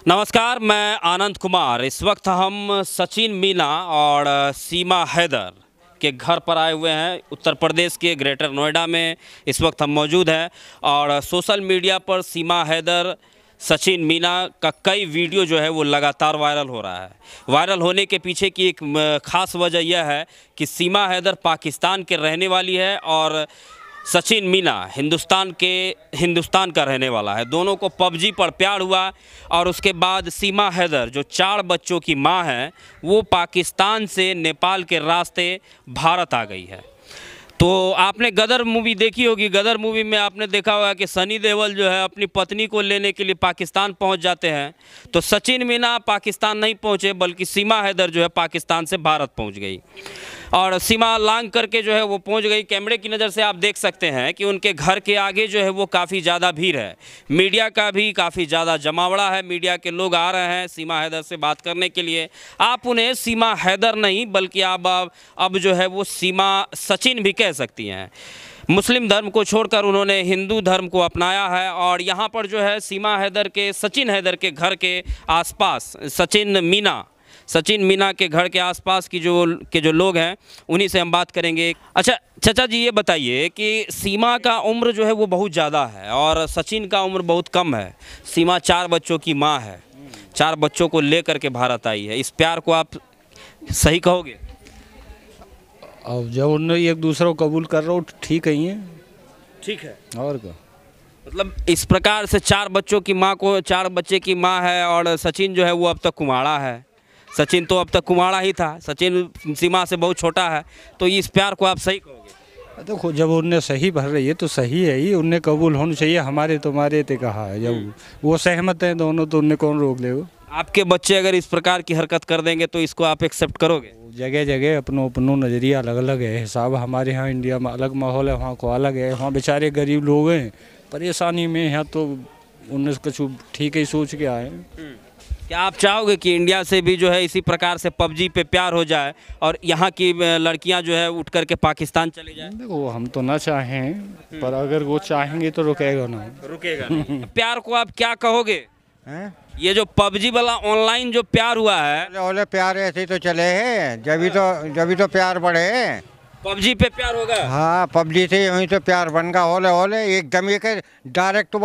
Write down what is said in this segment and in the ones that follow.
नमस्कार, मैं आनंद कुमार। इस वक्त हम सचिन मीना और सीमा हैदर के घर पर आए हुए हैं। उत्तर प्रदेश के ग्रेटर नोएडा में इस वक्त हम मौजूद हैं और सोशल मीडिया पर सीमा हैदर सचिन मीना का कई वीडियो जो है वो लगातार वायरल हो रहा है। वायरल होने के पीछे की एक ख़ास वजह यह है कि सीमा हैदर पाकिस्तान के रहने वाली है और सचिन मीना हिंदुस्तान का रहने वाला है। दोनों को पबजी पर प्यार हुआ और उसके बाद सीमा हैदर जो 4 बच्चों की मां है वो पाकिस्तान से नेपाल के रास्ते भारत आ गई है। तो आपने गदर मूवी देखी होगी। गदर मूवी में आपने देखा होगा कि सनी देओल जो है अपनी पत्नी को लेने के लिए पाकिस्तान पहुंच जाते हैं। तो सचिन मीना पाकिस्तान नहीं पहुंचे बल्कि सीमा हैदर जो है पाकिस्तान से भारत पहुंच गई और सीमा लांग करके जो है वो पहुंच गई। कैमरे की नज़र से आप देख सकते हैं कि उनके घर के आगे जो है वो काफ़ी ज़्यादा भीड़ है। मीडिया का भी काफ़ी ज़्यादा जमावड़ा है। मीडिया के लोग आ रहे हैं सीमा हैदर से बात करने के लिए। आप उन्हें सीमा हैदर नहीं बल्कि अब जो है वो सीमा सचिन भी कह सकती हैं। मुस्लिम धर्म को छोड़कर उन्होंने हिंदू धर्म को अपनाया है और यहाँ पर जो है सीमा हैदर के सचिन हैदर के घर के आसपास सचिन मीना के घर के आसपास की जो लोग हैं उन्हीं से हम बात करेंगे। अच्छा चाचा जी, ये बताइए कि सीमा का उम्र जो है वो बहुत ज़्यादा है और सचिन का उम्र बहुत कम है। सीमा 4 बच्चों की माँ है, 4 बच्चों को लेकर के भारत आई है। इस प्यार को आप सही कहोगे? अब जब उन्हें एक दूसरे को कबूल कर रहा हो ठीक ही है। ठीक है। और क्या मतलब इस प्रकार से 4 बच्चों की माँ को 4 बच्चे की माँ है और सचिन जो है वो अब तक कुंवारा है। सचिन तो अब तक कुंवारा ही था। सचिन सीमा से बहुत छोटा है। तो इस प्यार को आप सही कहोगे? देखो, जब उन्हें सही भर रही है तो सही है ही। उन्हें कबूल होना चाहिए। हमारे तुम्हारे ते कहा है, जब वो सहमत हैं दोनों तो उन्हें कौन रोक लेगा। आपके बच्चे अगर इस प्रकार की हरकत कर देंगे तो इसको आप एक्सेप्ट करोगे? जगह जगह अपनो नज़रिया अलग अलग है। हिसाब हमारे यहाँ इंडिया में अलग माहौल है, वहाँ को अलग है। वहाँ बेचारे गरीब लोग हैं परेशानी में हैं, तो उन्हें कुछ ठीक ही सोच के आए। क्या आप चाहोगे कि इंडिया से भी जो है इसी प्रकार से पबजी पे प्यार हो जाए और यहाँ की लड़कियाँ जो है उठ करके पाकिस्तान चली जाए? देखो, हम तो ना चाहें, पर अगर वो चाहेंगे तो रुकेगा नहीं। प्यार को आप क्या कहोगे? ये जो पबजी वाला ऑनलाइन जो प्यार हुआ है, ओले प्यार ऐसे ही तो चले हैं। जब तो प्यार बढ़े। पबजी पे प्यार होगा। हाँ, पबजी से वहीं तो प्यार बन गया। ओले एकदम एक डायरेक्ट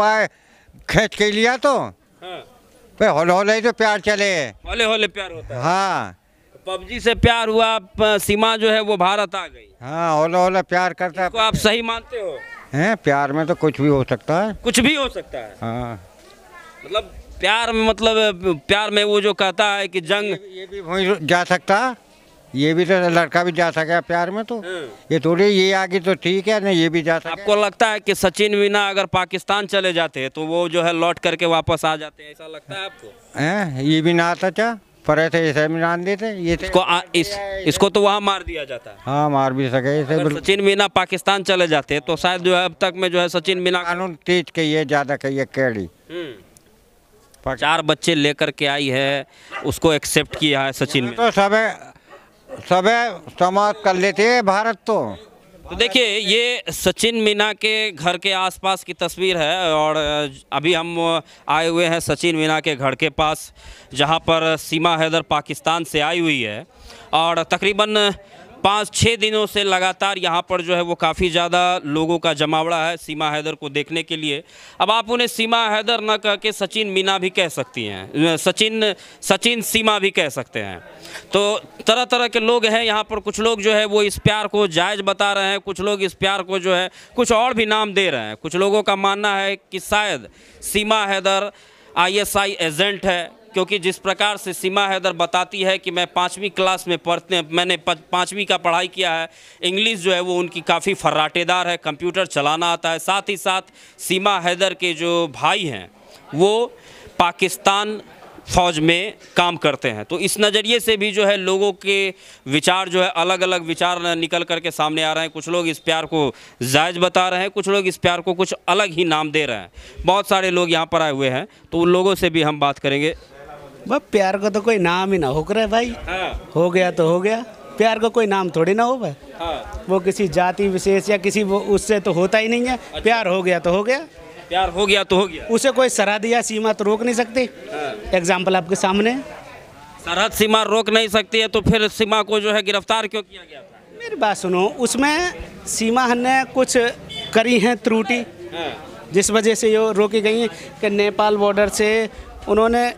खींच के लिया तो होले तो प्यार चले। होले प्यार होता है। हाँ, पबजी से प्यार हुआ। सीमा जो है वो भारत आ गई। हाँ, ओले प्यार करता है। इसको आप सही मानते हो? हैं, प्यार में तो कुछ भी हो सकता है। कुछ भी हो सकता है। हाँ, मतलब प्यार में वो जो कहता है कि जंग ये भी वहीं जा सकता। ये भी तो लड़का भी जा सका प्यार में। तो ये थोड़ी ये आगे तो ठीक है ना, ये भी जा सका। आपको लगता है कि सचिन मीना अगर पाकिस्तान चले जाते तो वो जो है लौट करके वापस आ जाते हैं, ऐसा लगता है आपको? हैं, ये भी ना आता चा पर ऐसे भी ना देते। ये इसको तो वहाँ मार दिया जाता है। हाँ, मार भी सके। अगर सचिन मीना पाकिस्तान चले जाते तो शायद जो है अब तक में जो है सचिन मीना कानून तेज कहिए, ज़्यादा कहिए कैडी। 4 बच्चे लेकर के आई है, उसको एक्सेप्ट किया है सचिन मीना। तो सब समाप्त कर लेते हैं भारत। तो देखिए, ये सचिन मीना के घर के आसपास की तस्वीर है और अभी हम आए हुए हैं सचिन मीना के घर के पास, जहां पर सीमा हैदर पाकिस्तान से आई हुई है और तकरीबन 5-6 दिनों से लगातार यहाँ पर जो है वो काफ़ी ज़्यादा लोगों का जमावड़ा है सीमा हैदर को देखने के लिए। अब आप उन्हें सीमा हैदर न कह के सचिन मीना भी कह सकती हैं, सचिन सीमा भी कह सकते हैं। तो तरह तरह के लोग हैं यहाँ पर। कुछ लोग जो है वो इस प्यार को जायज़ बता रहे हैं, कुछ लोग इस प्यार को जो है कुछ और भी नाम दे रहे हैं। कुछ लोगों का मानना है कि शायद सीमा हैदर ISI एजेंट है, क्योंकि जिस प्रकार से सीमा हैदर बताती है कि मैं 5वीं क्लास में मैंने 5वीं का पढ़ाई किया है। इंग्लिश जो है वो उनकी काफ़ी फर्राटेदार है, कंप्यूटर चलाना आता है। साथ ही साथ सीमा हैदर के जो भाई हैं वो पाकिस्तान फ़ौज में काम करते हैं। तो इस नज़रिए से भी जो है लोगों के विचार जो है अलग अलग विचार निकल करके सामने आ रहे हैं। कुछ लोग इस प्यार को जायज़ बता रहे हैं, कुछ लोग इस प्यार को कुछ अलग ही नाम दे रहे हैं। बहुत सारे लोग यहाँ पर आए हुए हैं, तो उन लोगों से भी हम बात करेंगे। बस प्यार का तो कोई नाम ही ना हो करे भाई। हो गया तो हो गया। प्यार का कोई नाम थोड़ी ना हो भाई। वो किसी जाति विशेष या किसी वो उससे तो होता ही नहीं है। प्यार हो गया तो हो गया। प्यार हो गया तो हो गया। उसे कोई सरहद या सीमा तो रोक नहीं सकती। एग्जाम्पल आपके सामने है। सरहद सीमा रोक नहीं सकती है तो फिर सीमा को जो है गिरफ्तार क्यों किया गया था? मेरी बात सुनो, उसमें सीमा ने कुछ करी हैं त्रुटि, जिस वजह से ये रोकी गई हैं कि नेपाल बॉर्डर से उन्होंने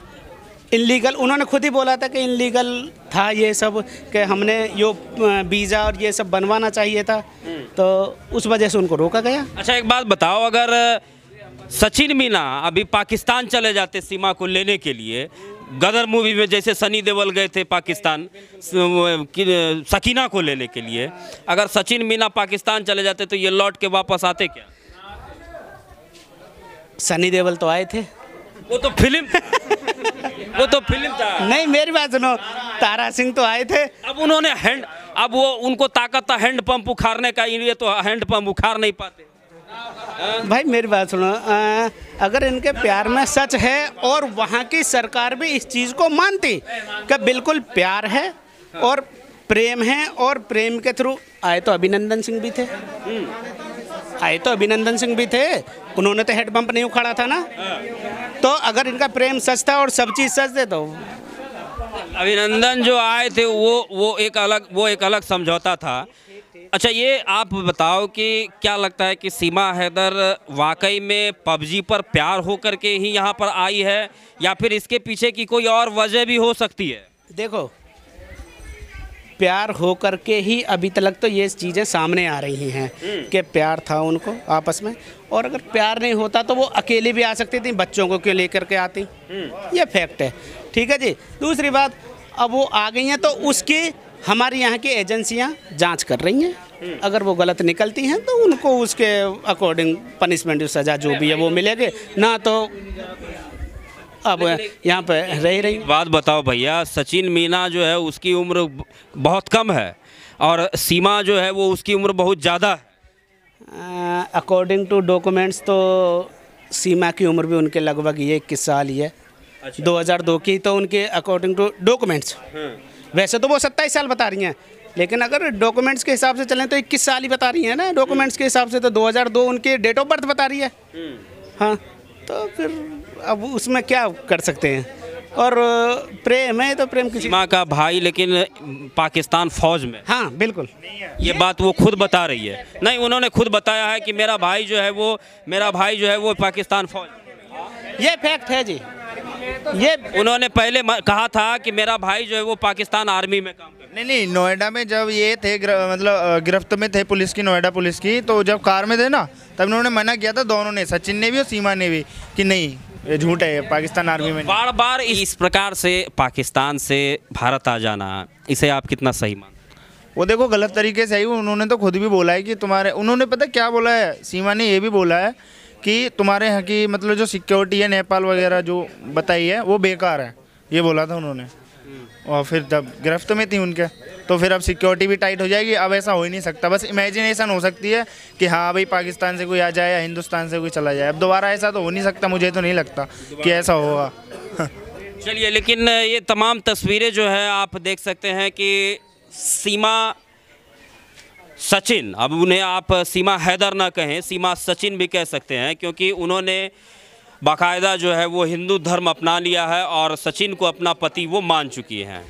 इनलीगल, उन्होंने खुद ही बोला था कि इनलीगल था ये सब, कि हमने यो वीज़ा और ये सब बनवाना चाहिए था, तो उस वजह से उनको रोका गया। अच्छा एक बात बताओ, अगर सचिन मीना अभी पाकिस्तान चले जाते सीमा को लेने के लिए, गदर मूवी में जैसे सनी देओल गए थे पाकिस्तान सकीना को लेने के लिए, अगर सचिन मीना पाकिस्तान चले जाते तो ये लौट के वापस आते क्या? सनी देओल तो आए थे। वो तो फिल्म था। नहीं, मेरी बात सुनो, तारा सिंह तो आए थे। अब उन्होंने अब वो उनको ताकत था हैंड पंप उखाड़ने का, ये तो हैंड पंप उखाड़ नहीं पाते। भाई मेरी बात सुनो, अगर इनके प्यार में सच है और वहाँ की सरकार भी इस चीज़ को मानती कि बिल्कुल प्यार है और प्रेम है, और प्रेम के थ्रू आए तो अभिनंदन सिंह भी थे, उन्होंने तो हेड पंप नहीं उखाड़ा था ना। तो अगर इनका प्रेम सच था और सब चीज़ सच थे तो अभिनंदन जो आए थे वो एक अलग समझौता था। अच्छा ये आप बताओ कि क्या लगता है कि सीमा हैदर वाकई में पबजी पर प्यार होकर के ही यहाँ पर आई है, या फिर इसके पीछे की कोई और वजह भी हो सकती है? देखो, प्यार हो करके ही अभी तक तो ये चीज़ें सामने आ रही हैं कि प्यार था उनको आपस में, और अगर प्यार नहीं होता तो वो अकेली भी आ सकती थी, बच्चों को क्यों लेकर के आती, ये फैक्ट है। ठीक है जी। दूसरी बात, अब वो आ गई हैं तो उसकी हमारी यहाँ की एजेंसियाँ जांच कर रही हैं, अगर वो गलत निकलती हैं तो उनको उसके अकॉर्डिंग पनिशमेंट सज़ा जो भी है वो मिलेगी, ना तो अब यहाँ पे रही। बात बताओ भैया, सचिन मीना जो है उसकी उम्र बहुत कम है और सीमा जो है वो उसकी उम्र बहुत ज़्यादा है। अकॉर्डिंग टू डॉक्यूमेंट्स तो सीमा की उम्र भी उनके लगभग ये 21 साल ही है। अच्छा। 2002 की तो उनके अकॉर्डिंग टू डॉक्यूमेंट्स, वैसे तो वो 27 साल बता रही हैं, लेकिन अगर डॉक्यूमेंट्स के हिसाब से चलें तो 21 साल ही बता रही हैं ना। डॉक्यूमेंट्स के हिसाब से तो 2002 उनके डेट ऑफ बर्थ बता रही है। हाँ, तो फिर अब उसमें क्या कर सकते हैं। और प्रेम है तो प्रेम किसी सीमा का भाई लेकिन पाकिस्तान फौज में। हाँ बिल्कुल, ये बात वो खुद बता रही है। नहीं, उन्होंने खुद बताया है कि मेरा भाई जो है वो पाकिस्तान फौज। ये फैक्ट है जी। ये उन्होंने पहले कहा था कि मेरा भाई जो है वो पाकिस्तान आर्मी में काम करता है। नहीं, नोएडा में जब ये थे मतलब गिरफ्त में थे पुलिस की, नोएडा पुलिस की, तो जब कार में थे ना तब उन्होंने मना किया था, दोनों ने, सचिन ने भी और सीमा ने भी, कि नहीं ये झूठ है, पाकिस्तान आर्मी में। बार बार इस प्रकार से पाकिस्तान से भारत आ जाना, इसे आप कितना सही मानते हैं? वो देखो गलत तरीके से आई। उन्होंने तो खुद भी बोला है कि उन्होंने पता क्या बोला है, सीमा ने ये भी बोला है कि तुम्हारे यहाँ की मतलब जो सिक्योरिटी है नेपाल वगैरह जो बताई है वो बेकार है, ये बोला था उन्होंने। और फिर जब गिरफ्त में थी उनके, तो फिर अब सिक्योरिटी भी टाइट हो जाएगी। अब ऐसा हो ही नहीं सकता, बस इमेजिनेशन हो सकती है कि हाँ भाई पाकिस्तान से कोई आ जाए या हिंदुस्तान से कोई चला जाए। अब दोबारा ऐसा तो हो नहीं सकता, मुझे तो नहीं लगता कि ऐसा होगा। चलिए, लेकिन ये तमाम तस्वीरें जो है आप देख सकते हैं कि सीमा सचिन, अब उन्हें आप सीमा हैदर ना कहें, सीमा सचिन भी कह सकते हैं, क्योंकि उन्होंने बाकायदा जो है वो हिंदू धर्म अपना लिया है और सचिन को अपना पति वो मान चुकी हैं,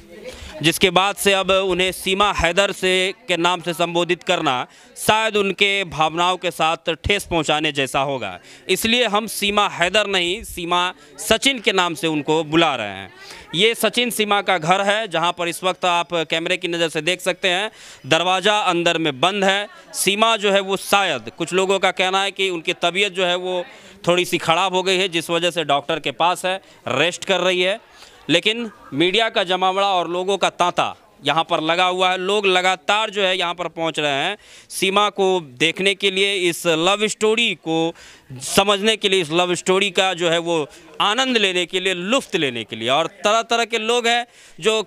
जिसके बाद से अब उन्हें सीमा हैदर से के नाम से संबोधित करना शायद उनके भावनाओं के साथ ठेस पहुंचाने जैसा होगा। इसलिए हम सीमा हैदर नहीं, सीमा सचिन के नाम से उनको बुला रहे हैं। ये सचिन सीमा का घर है, जहां पर इस वक्त आप कैमरे की नज़र से देख सकते हैं दरवाज़ा अंदर में बंद है। सीमा जो है वो शायद, कुछ लोगों का कहना है कि उनकी तबीयत जो है वो थोड़ी सी ख़राब हो गई है, जिस वजह से डॉक्टर के पास है, रेस्ट कर रही है। लेकिन मीडिया का जमावड़ा और लोगों का तांता यहाँ पर लगा हुआ है। लोग लगातार जो है यहाँ पर पहुँच रहे हैं सीमा को देखने के लिए, इस लव स्टोरी को समझने के लिए, इस लव स्टोरी का जो है वो आनंद लेने के लिए, लुत्फ़ लेने के लिए। और तरह तरह के लोग हैं जो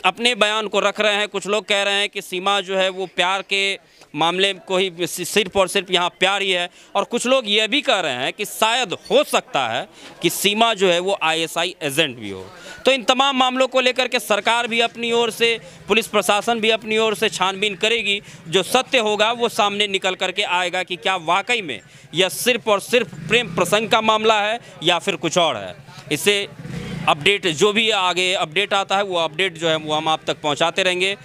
अपने बयान को रख रहे हैं। कुछ लोग कह रहे हैं कि सीमा जो है वो प्यार के मामले को ही सिर्फ और सिर्फ यहाँ प्यार ही है। और कुछ लोग ये भी कह रहे हैं कि शायद हो सकता है कि सीमा जो है वो आईएसआई एजेंट भी हो। तो इन तमाम मामलों को लेकर के सरकार भी अपनी ओर से, पुलिस प्रशासन भी अपनी ओर से छानबीन करेगी। जो सत्य होगा वो सामने निकल करके आएगा कि क्या वाकई में यह सिर्फ और सिर्फ प्रेम प्रसंग का मामला है या फिर कुछ और है। इससे अपडेट जो भी आगे अपडेट आता है वो अपडेट जो है वो हम आप तक पहुंचाते रहेंगे।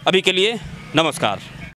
अभी के लिए नमस्कार।